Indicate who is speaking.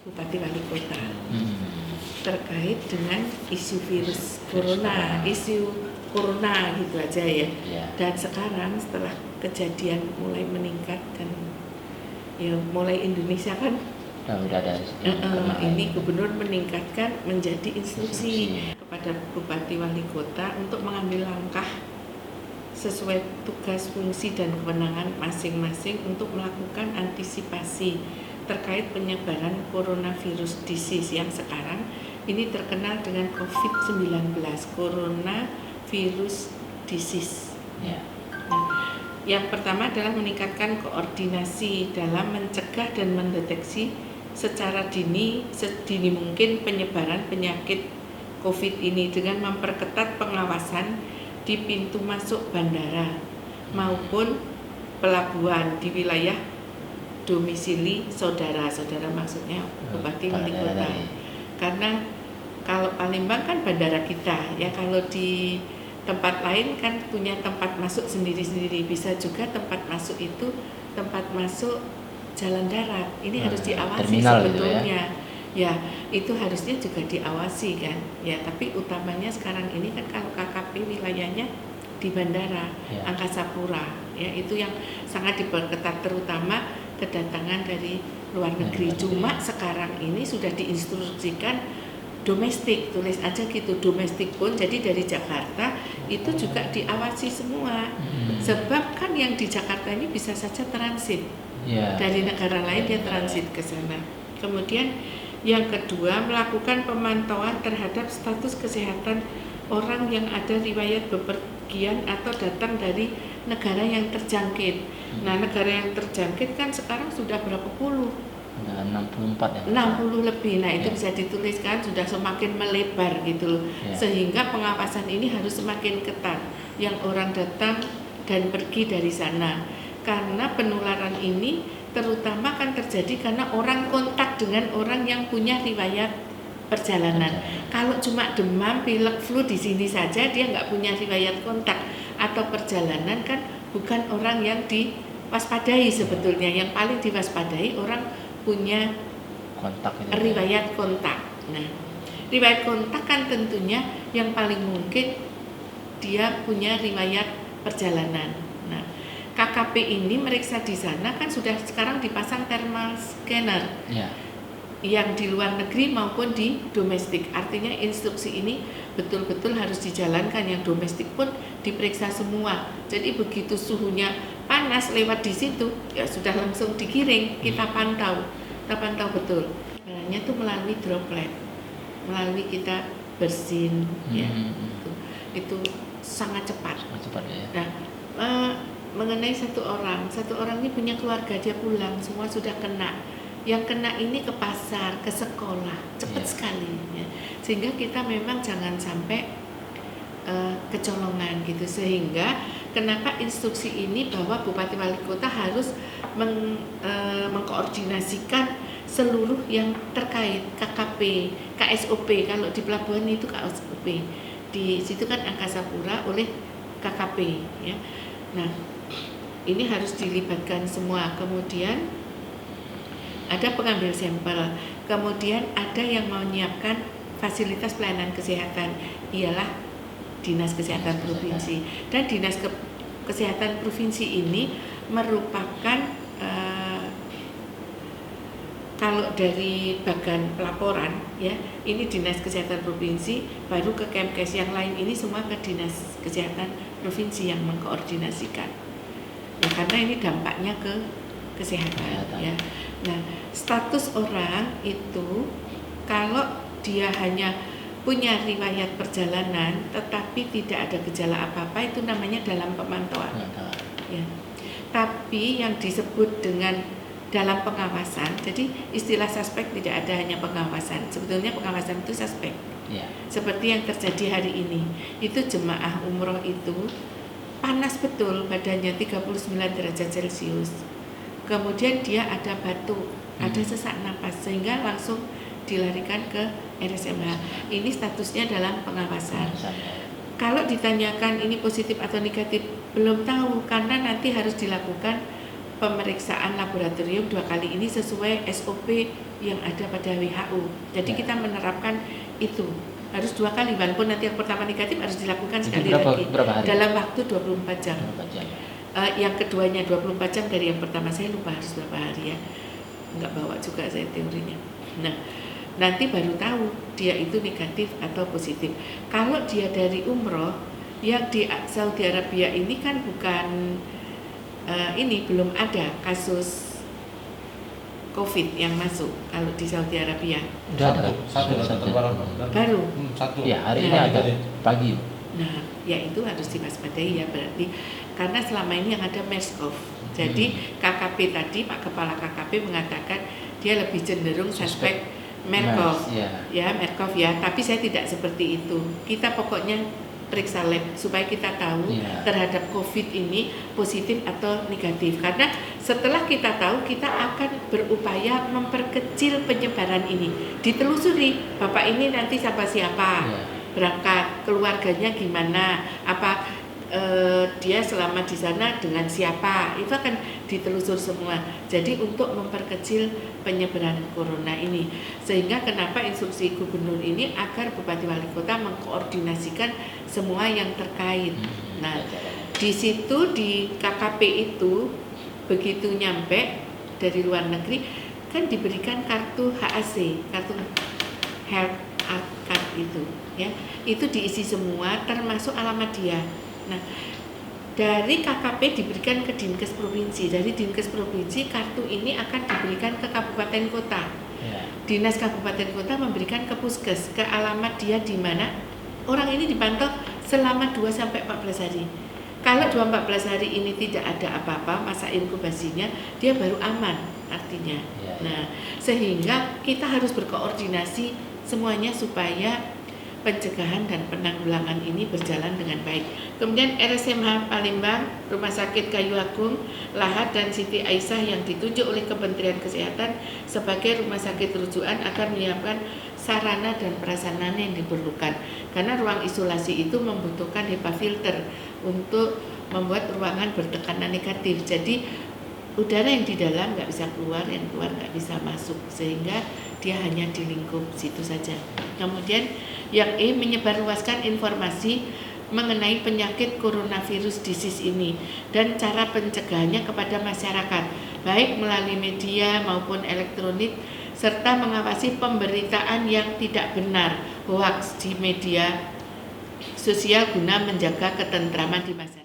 Speaker 1: Bupati Wali Kota terkait dengan isu virus corona gitu aja ya. Dan sekarang setelah kejadian mulai meningkat dan ya mulai Indonesia kan
Speaker 2: udah ada
Speaker 1: ini gubernur meningkatkan menjadi instruksi kepada Bupati Wali Kota untuk mengambil langkah sesuai tugas, fungsi, dan kewenangan masing-masing untuk melakukan antisipasi terkait penyebaran coronavirus disease yang sekarang ini terkenal dengan COVID-19, coronavirus disease. Nah, yang pertama adalah meningkatkan koordinasi dalam mencegah dan mendeteksi secara sedini mungkin penyebaran penyakit COVID ini dengan memperketat pengawasan di pintu masuk bandara maupun pelabuhan di wilayah domisili saudara maksudnya Bupati Wali Kota. Karena kalau Palembang kan bandara kita ya, kalau di tempat lain kan punya tempat masuk sendiri-sendiri, bisa juga tempat masuk itu tempat masuk jalan darat. Ini harus diawasi sebetulnya. Gitu ya, itu harusnya juga diawasi kan. Ya, tapi utamanya sekarang ini kan kalau KKP wilayahnya di bandara Angkasa Pura, ya itu yang sangat diperketat terutama kedatangan dari luar negeri. Cuma sekarang ini sudah diinstruksikan domestik, tulis aja gitu, domestik pun jadi dari Jakarta itu juga diawasi semua. Sebab kan yang di Jakarta ini bisa saja transit dari negara lain, dia transit ke sana. Kemudian yang kedua, melakukan pemantauan terhadap status kesehatan orang yang ada riwayat bepergian atau datang dari negara yang terjangkit. Nah, negara yang terjangkit kan sekarang sudah berapa puluh?
Speaker 2: 64 ya.
Speaker 1: 60 lebih. Nah, itu bisa dituliskan sudah semakin melebar gitu loh. Sehingga pengawasan ini harus semakin ketat. Yang orang datang dan pergi dari sana. Karena penularan ini terutama kan terjadi karena orang kontak dengan orang yang punya riwayat perjalanan. Kalau cuma demam, pilek, flu di sini saja dia nggak punya riwayat kontak atau perjalanan kan bukan orang yang diwaspadai sebetulnya. Yang paling diwaspadai orang punya riwayat kontak. Nah, riwayat kontak kan tentunya yang paling mungkin dia punya riwayat perjalanan. Nah, KKP ini meriksa di sana kan sudah sekarang dipasang thermal scanner. Yang di luar negeri maupun di domestik. Artinya instruksi ini betul-betul harus dijalankan. Yang domestik pun diperiksa semua. Jadi begitu suhunya panas lewat di situ, ya sudah langsung digiring, kita pantau betul. Caranya itu melalui droplet, melalui kita bersin, ya. Itu sangat cepat. Nah, mengenai satu orang ini punya keluarga, dia pulang, semua sudah kena. Yang kena ini ke pasar, ke sekolah, cepat sekali. Ya. Sehingga kita memang jangan sampai kecolongan gitu. Sehingga kenapa instruksi ini bahwa Bupati Wali Kota harus mengkoordinasikan seluruh yang terkait KKP, KSOP. Kalau di pelabuhan itu KSOP. Di situ kan Angkasa Pura oleh KKP. Ya. Nah, ini harus dilibatkan semua. Kemudian ada pengambil sampel, kemudian ada yang menyiapkan fasilitas pelayanan kesehatan, ialah Dinas Kesehatan Provinsi. Dan Dinas Kesehatan Provinsi ini merupakan kalau dari bagian pelaporan ya, ini Dinas Kesehatan Provinsi, baru ke Kemkes, yang lain ini semua ke Dinas Kesehatan Provinsi yang mengkoordinasikan. Ya, karena ini dampaknya ke kesehatan ya. Nah, status orang itu kalau dia hanya punya riwayat perjalanan tetapi tidak ada gejala apa-apa, itu namanya dalam pemantauan. Ya. Tapi yang disebut dengan dalam pengawasan, jadi istilah suspek tidak ada hanya pengawasan. Sebetulnya pengawasan itu suspek. Seperti yang terjadi hari ini. Itu jemaah umroh itu panas betul badannya 39 derajat Celcius. Kemudian dia ada batuk, ada sesak napas, sehingga langsung dilarikan ke RSMH. Ini statusnya dalam pengawasan. Kalau ditanyakan ini positif atau negatif, belum tahu karena nanti harus dilakukan pemeriksaan laboratorium 2 kali ini sesuai SOP yang ada pada WHO. Jadi
Speaker 2: Ya.
Speaker 1: kita menerapkan itu harus 2 kali, walaupun nanti yang pertama negatif harus dilakukan
Speaker 2: Itu
Speaker 1: sekali
Speaker 2: berapa
Speaker 1: lagi
Speaker 2: hari?
Speaker 1: dalam waktu 24 jam.
Speaker 2: 24 jam.
Speaker 1: Yang keduanya 24 jam dari yang pertama, saya lupa harus berapa hari ya, nggak bawa juga saya teorinya. Nah, nanti baru tahu dia itu negatif atau positif. Kalau dia dari umroh, yang di Saudi Arabia ini kan bukan ini belum ada kasus COVID yang masuk kalau di Saudi Arabia.
Speaker 2: Udah ada.
Speaker 3: Satu.
Speaker 1: Baru.
Speaker 3: Satu.
Speaker 2: Ya, hari ini
Speaker 1: Ya.
Speaker 2: ada pagi.
Speaker 1: Nah, ya itu harus diwaspadai ya, berarti karena selama ini yang ada MERS-CoV. Jadi KKP tadi, Pak Kepala KKP mengatakan dia lebih cenderung suspek MERS-CoV. Ya, MERS-CoV ya, tapi saya tidak seperti itu. Kita pokoknya periksa lab supaya kita tahu terhadap COVID ini positif atau negatif. Karena setelah kita tahu, kita akan berupaya memperkecil penyebaran ini. Ditelusuri, Bapak ini nanti siapa berangkat, keluarganya gimana, apa dia selama di sana dengan siapa, itu akan ditelusur semua. Jadi untuk memperkecil penyebaran corona ini, sehingga kenapa instruksi gubernur ini agar bupati wali kota mengkoordinasikan semua yang terkait. Nah, di situ di KKP itu begitu nyampe dari luar negeri kan diberikan kartu HAC, kartu health card itu, ya, itu diisi semua termasuk alamat dia. Nah, dari KKP diberikan ke Dinkes Provinsi, dari Dinkes Provinsi kartu ini akan diberikan ke kabupaten kota. Dinas kabupaten kota memberikan ke puskes, ke alamat dia di mana orang ini dipantau selama 2-14 hari. Kalau 2-14 hari ini tidak ada apa-apa, masa inkubasinya dia baru aman artinya. Nah, sehingga kita harus berkoordinasi semuanya supaya pencegahan dan penanggulangan ini berjalan dengan baik. Kemudian RSMH Palembang, Rumah Sakit Kayu Agung, Lahat dan Siti Aisyah yang ditunjuk oleh Kementerian Kesehatan sebagai rumah sakit rujukan akan menyiapkan sarana dan prasarana yang diperlukan. Karena ruang isolasi itu membutuhkan HEPA filter untuk membuat ruangan bertekanan negatif. Jadi udara yang di dalam nggak bisa keluar, yang keluar nggak bisa masuk, sehingga dia hanya di lingkup situ saja. Kemudian yang menyebarluaskan informasi mengenai penyakit coronavirus disease ini dan cara pencegahannya kepada masyarakat, baik melalui media maupun elektronik, serta mengawasi pemberitaan yang tidak benar, hoax di media sosial guna menjaga ketentraman di masyarakat.